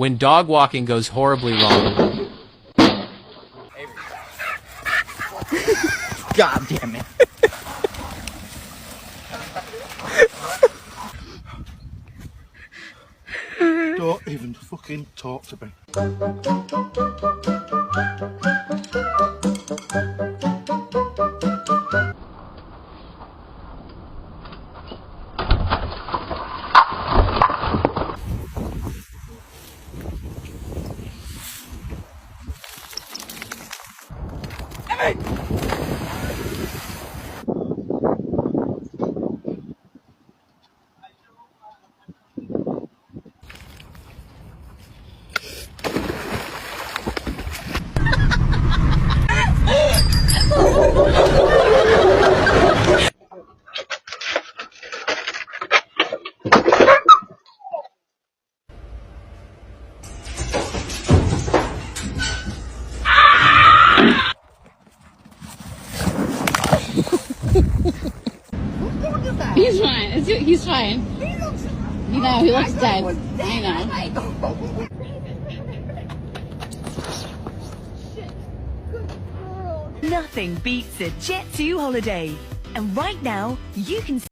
When dog walking goes horribly wrong. God damn it. Don't even fucking talk to me. He's fine. He's fine. You know, he looks dead. I know. Nothing beats a Jet2 holiday. And right now, you can